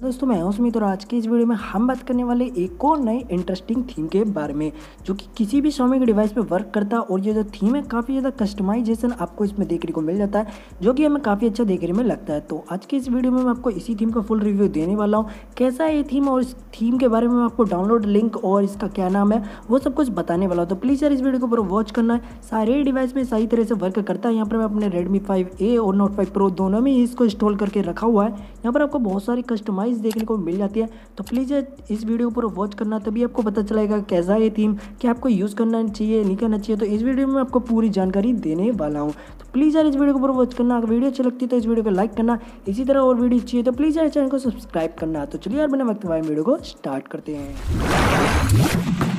दोस्तों मैं हूं सुमित और आज की इस वीडियो में हम बात करने वाले एक और नए इंटरेस्टिंग थीम के बारे में जो कि किसी भी Xiaomi के डिवाइस पे वर्क करता है। और ये जो थीम है काफ़ी ज़्यादा कस्टमाइजेशन आपको इसमें देखने को मिल जाता है जो कि हमें काफ़ी अच्छा देखने में लगता है। तो आज की इस वीडियो में मैं आपको इसी थीम का फुल रिव्यू देने वाला हूँ, कैसा है ये थीम और इस थीम के बारे में मैं आपको डाउनलोड लिंक और इसका क्या नाम है वो सब कुछ बताने वाला हूँ। तो प्लीज़ यार इस वीडियो को पूरा वॉच करना है, सारे डिवाइस में सही तरह से वर्क करता है। यहाँ पर मैं अपने Redmi 5A और Note 5 Pro दोनों में इसको इंस्टॉल करके रखा हुआ है। यहाँ पर आपको बहुत सारी कस्टमाइज देखने को मिल जाती है। तो प्लीज़ इस वीडियो को पूरा वॉच करना, तभी आपको पता चलेगा कैसा ये थीम कि आपको यूज़ करना चाहिए नहीं करना चाहिए। तो इस वीडियो में आपको पूरी जानकारी देने वाला हूँ। तो प्लीज़ यार इस वीडियो को पूरा वॉच करना। अगर वीडियो अच्छी लगती है तो इस वीडियो को लाइक करना, इसी तरह और वीडियो चाहिए तो प्लीज़ यार चैनल को सब्सक्राइब करना। तो चलिए यार बिना वक्त वाए वीडियो को स्टार्ट करते हैं।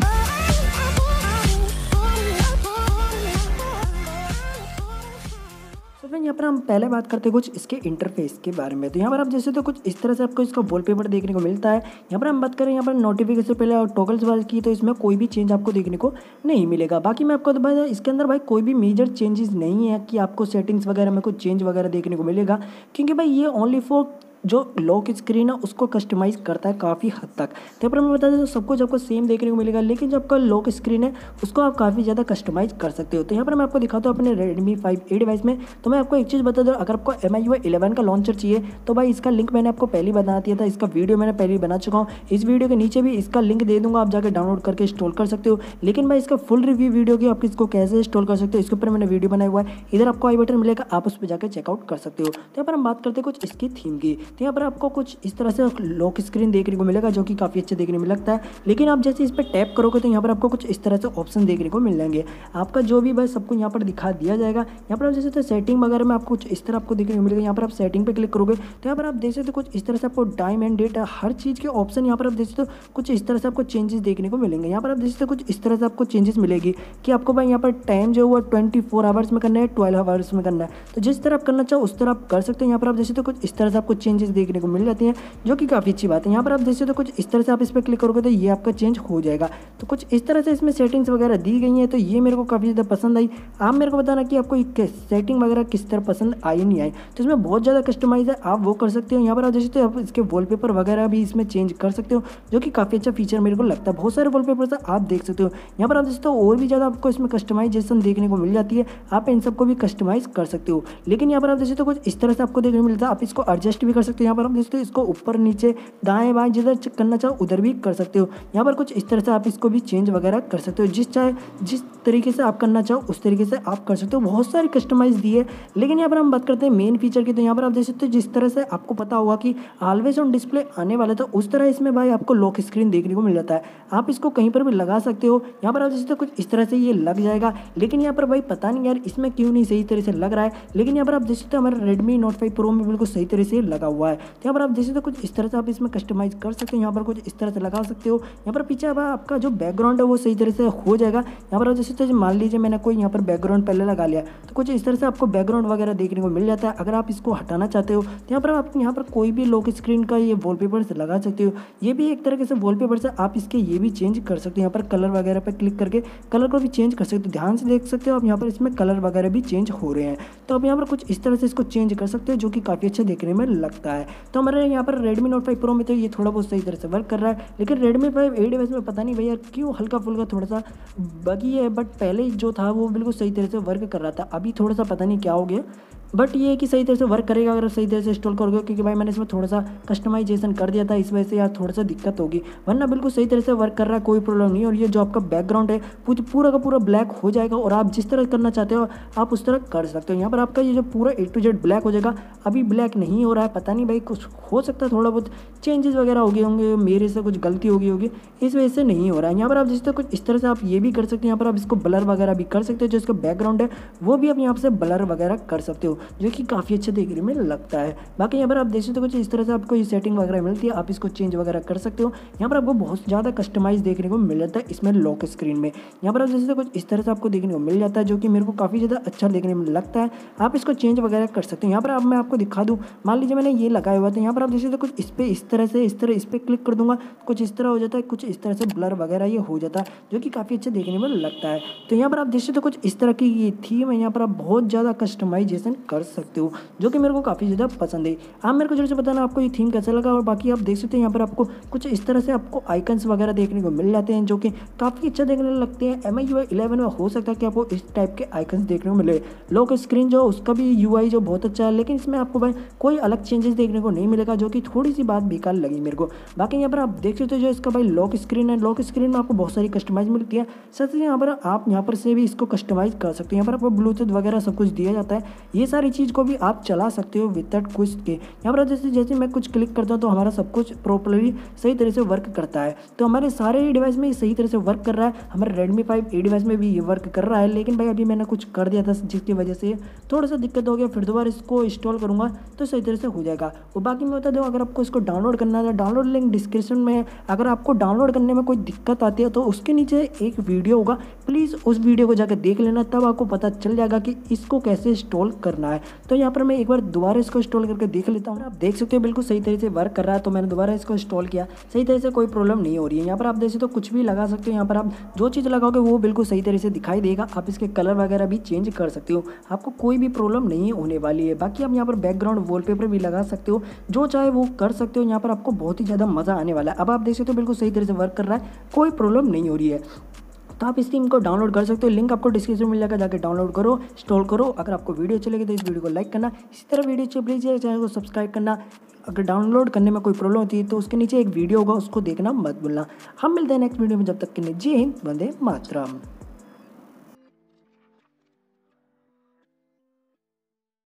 यहाँ पर हम पहले बात करते हैं कुछ इसके इंटरफेस के बारे में। तो यहाँ पर आप जैसे तो कुछ इस तरह से आपको इसका वॉलपेपर देखने को मिलता है। यहाँ पर हम बात करें यहाँ पर नोटिफिकेशन पहले और टॉगल्स वाले की, तो इसमें कोई भी चेंज आपको देखने को नहीं मिलेगा। बाकी मैं आपको भाई इसके अंदर भाई कोई भी मेजर चेंजेस नहीं है कि आपको सेटिंग्स वगैरह में कुछ चेंज वगैरह देखने को मिलेगा, क्योंकि भाई ये ओनली फॉर जो लॉक स्क्रीन है उसको कस्टमाइज़ करता है काफ़ी हद तक। तो पर मैं बता दें तो सब कुछ आपको सेम देखने को मिलेगा, लेकिन जो आपका लॉक स्क्रीन है उसको आप काफ़ी ज़्यादा कस्टमाइज़ कर सकते हो। तो यहाँ पर मैं आपको दिखाता हूँ अपने Redmi 5A डिवाइस में। तो मैं आपको एक चीज़ बता दूँ, अगर आपको MIUI 11 का लॉन्चर चाहिए तो भाई इसका लिंक मैंने आपको पहले बता दिया था, इसका वीडियो मैंने पहले बना चुका हूँ। इस वीडियो के नीचे भी इसका लिंक दे दूँगा, आप जाकर डाउनलोड करके इंस्टॉल कर सकते हो। लेकिन भाई इसका फुल रिव्यू वीडियो की आप इसको कैसे इंस्टॉल कर सकते हो इसके ऊपर मैंने वीडियो बनाया हुआ है, इधर आपको आई बटन मिलेगा, आप उस पर जाकर चेकआउट कर सकते हो। तो यहाँ पर हम बात करते हैं कुछ इसकी थीम की। तो यहाँ पर आपको कुछ इस तरह से लॉक स्क्रीन देखने को मिलेगा जो कि काफ़ी अच्छा देखने में लगता है। लेकिन आप जैसे इस पर टैप करोगे तो यहाँ पर आपको कुछ इस तरह से ऑप्शन देखने को मिल जाएंगे। आपका जो भी बस सबको यहाँ पर दिखा दिया जाएगा। यहाँ पर आप जैसे तो सेटिंग वगैरह में आपको कुछ इस तरह आपको देखने को मिलेगा। यहाँ पर आप सेटिंग पे क्लिक करोगे तो यहाँ पर आप देख सकते हो कुछ इस तरह से आपको टाइम एंड डेट हर चीज़ के ऑप्शन यहाँ पर आप देख सकते हो कुछ इस तरह से आपको चेंजेस देखने को मिलेंगे। यहाँ पर आप देख सकते हो कुछ इस तरह से आपको चेंजेस मिलेगी कि आपको भाई यहाँ पर टाइम जो हुआ 24 आवर्स में करना है, 12 आवर्स में करना है। तो जिस तरह आप करना चाहो उस तरह आप कर सकते हो। यहाँ पर आप देख सकते हो कुछ इस तरह से आपको चेंजेस देखने को मिल जाती हैं जो कि काफ़ी अच्छी बात है। यहाँ पर आप देख सकते हो कुछ इस तरह से आप इस पर क्लिक करोगे तो ये आपका चेंज हो जाएगा। तो कुछ इस तरह से इसमें सेटिंग्स वगैरह दी गई हैं, तो ये मेरे को काफ़ी ज़्यादा पसंद आई। आप मेरे को बताना कि आपको सेटिंग वगैरह किस तरह पसंद आई नहीं आई। तो इसमें बहुत ज़्यादा कस्टमाइज है, आप वो कर सकते हो। यहाँ पर आप देख सकते हो आप इसके वॉलपेपर वगैरह भी इसमें चेंज कर सकते हो जो कि काफ़ी अच्छा फीचर मेरे को लगता है। बहुत सारे वॉलपेपर आप देख सकते हो। यहाँ पर आप देख सकते हो और भी ज़्यादा आपको इसमें कस्टमाइजेशन देखने को मिल जाती है, आप इन सबको भी कस्टमाइज कर सकते हो। लेकिन यहाँ पर आप देख सकते हो कुछ इस तरह से आपको देखने को मिलता है, आप इसको एडजस्ट भी कर सकते हो। यहाँ पर आप देख सकते हो इसको ऊपर नीचे दाएं बाएं जिधर करना चाहो उधर भी कर सकते हो। यहाँ पर कुछ इस तरह से आप इसको भी चेंज वगैरह कर सकते हो, जिस तरीके से आप करना चाहो उस तरीके से आप कर सकते हो। बहुत सारी कस्टमाइज दी है। लेकिन यहाँ पर हम बात करते हैं मेन फीचर की। तो यहाँ पर आप देख सकते हो जिस तरह से आपको पता होगा कि ऑलवेज ऑन डिस्प्ले आने वाला था, उस तरह इसमें भाई आपको लॉक स्क्रीन देखने को मिल जाता है। आप इसको कहीं पर भी लगा सकते हो। यहाँ पर आप देख सकते हो कुछ इस तरह से ये लग जाएगा। लेकिन यहाँ पर भाई पता नहीं यार इसमें क्यों नहीं सही तरह से लग रहा है। लेकिन यहाँ पर आप देख सकते हो हमारे Redmi Note 5 Pro में बिल्कुल सही तरह से लगा हुआ है। तो यहाँ पर आप देख सकते हो कुछ इस तरह से आप इसमें कस्टमाइज कर सकते हो। यहाँ पर कुछ इस तरह से लगा सकते हो। यहाँ पर पीछे आपका जो बैकग्राउंड है वो सही तरह से हो जाएगा। यहाँ पर जैसे मान लीजिए मैंने कोई यहाँ पर बैकग्राउंड पहले लगा लिया तो कुछ इस तरह से आपको बैकग्राउंड वगैरह देखने को मिल जाता है। अगर आप इसको हटाना चाहते हो तो यहाँ पर कोई भी लॉक स्क्रीन का ये वॉलपेपर से लगा सकते हो। ये भी एक तरीके से वॉलपेपर से आप इसके ये भी चेंज कर सकते हो। यहाँ पर कलर वगैरह पर क्लिक करके कलर को भी चेंज कर सकते हो। ध्यान से देख सकते हो आप यहाँ पर इसमें कलर वगैरह भी चेंज हो रहे हैं। तो आप यहाँ पर कुछ इस तरह से इसको चेंज कर सकते हो जो कि काफ़ी अच्छा देखने में लगता है। तो हमारे यहाँ पर Redmi Note 5 Pro में तो ये थोड़ा बहुत सही तरह से वर्क कर रहा है। लेकिन Redmi 5A डिवाइस में पता नहीं भैया क्यों हल्का फुल्का थोड़ा सा बगी है, बट पहले जो था वो बिल्कुल सही तरह से वर्क कर रहा था। अभी थोड़ा सा पता नहीं क्या हो गया, बट ये है कि सही तरह से वर्क करेगा अगर सही तरह से इंस्टॉल करोगे, क्योंकि भाई मैंने इसमें थोड़ा सा कस्टमाइजेशन कर दिया था, इस वजह से यार थोड़ा सा दिक्कत होगी। वरना बिल्कुल सही तरह से वर्क कर रहा है, कोई प्रॉब्लम नहीं। और ये जो आपका बैकग्राउंड है पूरा का पूरा ब्लैक हो जाएगा और आप जिस तरह करना चाहते हो आप उस तरह कर सकते हो। यहाँ पर आपका ये जो पूरा A to Z ब्लैक हो जाएगा। अभी ब्लैक नहीं हो रहा है, पता नहीं भाई कुछ हो सकता है थोड़ा बहुत चेंजेस वगैरह हो गए होंगे, मेरे से कुछ गलती होगी इस वजह से नहीं हो रहा है। यहाँ पर आप जिस तरह कुछ इस तरह से आप ये भी कर सकते हो। यहाँ पर आप इसको ब्लर वगैरह भी कर सकते हो, जो इसका बैकग्राउंड है वो भी आप यहाँ से ब्लर वगैरह कर सकते हो जो कि काफ़ी अच्छा देखने में लगता है। बाकी यहाँ पर आप देख सकते हो कुछ इस तरह से आपको ये सेटिंग वगैरह मिलती है, आप इसको चेंज वगैरह कर सकते हो। यहाँ पर आपको बहुत ज़्यादा कस्टमाइज देखने को मिल जाता है इसमें लॉक स्क्रीन में। यहाँ पर आप जैसे कुछ इस तरह से आपको देखने को मिल जाता है जो कि मेरे को काफ़ी ज़्यादा अच्छा देखने में लगता है। आप इसको चेंज वगैरह कर सकते हो। यहाँ पर अब मैं आपको दिखा दूँ, मान लीजिए मैंने ये लगाया हुआ था। यहाँ पर आप जैसे कुछ इस पर क्लिक कर दूंगा, कुछ इस तरह हो जाता है, कुछ इस तरह से ब्लर वगैरह ये हो जाता है जो कि काफ़ी अच्छा देखने में लगता है। तो यहाँ पर आप देख सकते हो कुछ इस तरह की ये थीम है। यहाँ पर आप बहुत ज़्यादा कस्टमाइजेशन कर सकते हो, जो कि मेरे को काफ़ी ज़्यादा पसंद है। आप मेरे को जरूर से बताना आपको ये थीम कैसा लगा। और बाकी आप देख सकते हैं यहाँ पर आपको कुछ इस तरह से आपको आइकन्स वगैरह देखने को मिल जाते हैं, जो कि काफ़ी अच्छा देखने लगते हैं। MIUI 11 में हो सकता है कि आपको इस टाइप के आइकन्स देखने को मिले। लॉक स्क्रीन जो उसका भी UI जो बहुत अच्छा है, लेकिन इसमें आपको भाई कोई अलग चेंजेस देखने को नहीं मिलेगा, जो कि थोड़ी सी बात बेकार लगी मेरे को। बाकी यहाँ पर आप देख सकते हो जो इसका भाई लॉक स्क्रीन है, लॉक स्क्रीन में आपको बहुत सारी कस्टमाइज मिलती है। साथ ही यहाँ पर आप यहाँ पर से भी इसको कस्टमाइज कर सकते हो। यहाँ पर आपको ब्लूटूथ वगैरह सब कुछ दिया जाता है। ये सारी चीज़ को भी आप चला सकते हो विदाउट कुछ के। यहाँ पर जैसे जैसे मैं कुछ क्लिक करता हूँ तो हमारा सब कुछ प्रॉपरली सही तरह से वर्क करता है। तो हमारे सारे डिवाइस में सही तरह से वर्क कर रहा है। हमारे Redmi 5A डिवाइस में भी ये वर्क कर रहा है, लेकिन भाई अभी मैंने कुछ कर दिया था जिसकी वजह से थोड़ा सा दिक्कत हो गया। फिर दोबारा इसको इंस्टॉल करूँगा तो सही तरह से हो जाएगा। और बाकी मैं बता दूँ, अगर आपको इसको डाउनलोड करना है तो डाउनलोड लिंक डिस्क्रिप्शन में है। अगर आपको डाउनलोड करने में कोई दिक्कत आती है तो उसके नीचे एक वीडियो होगा, प्लीज़ उस वीडियो को जाकर देख लेना, तब आपको पता चल जाएगा कि इसको कैसे इंस्टॉल करना है। तो यहाँ पर मैं एक बार दोबारा इसको इंस्टॉल करके देख लेता हूँ। आप देख सकते हो बिल्कुल सही तरह से वर्क कर रहा है। तो मैंने दोबारा इसको इंस्टॉल किया, सही तरह से कोई प्रॉब्लम नहीं हो रही है। यहाँ पर आप देख सकते हो कुछ भी लगा सकते हो। यहाँ पर आप जो चीज़ लगाओगे वो बिल्कुल सही तरह से दिखाई देगा। आप इसके कलर वगैरह भी चेंज कर सकते हो, आपको कोई भी प्रॉब्लम नहीं होने वाली है। बाकी आप यहाँ पर बैकग्राउंड वॉलपेपर भी लगा सकते हो, जो चाहे वो कर सकते हो। यहाँ पर आपको बहुत ही ज़्यादा मज़ा आने वाला है। अब आप देख सकते हो बिल्कुल सही तरह से वर्क कर रहा है, कोई प्रॉब्लम नहीं हो रही है। तो आप इस थीम को डाउनलोड कर सकते हो, लिंक आपको डिस्क्रिप्शन में मिल जाएगा, जाकर डाउनलोड करो, इंस्टॉल करो। अगर आपको वीडियो अच्छी लगे तो इस वीडियो को लाइक करना, इसी तरह वीडियो अच्छी प्लीज़ चैनल को सब्सक्राइब करना। अगर डाउनलोड करने में कोई प्रॉब्लम होती है तो उसके नीचे एक वीडियो होगा, उसको देखना मत भूलना। हम मिलते हैं नेक्स्ट वीडियो में, जब तक के लिए जय हिंद, वंदे मातरम।